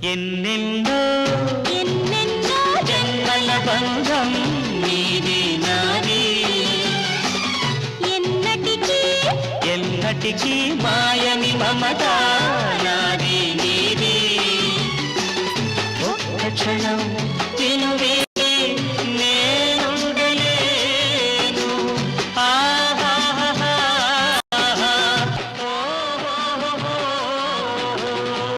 ఎన్నెన్నో ఎన్నెన్నో జన్మల బంధం నీది నాది ఎన్నటికీ ఎన్నటికీ మాయని మమతా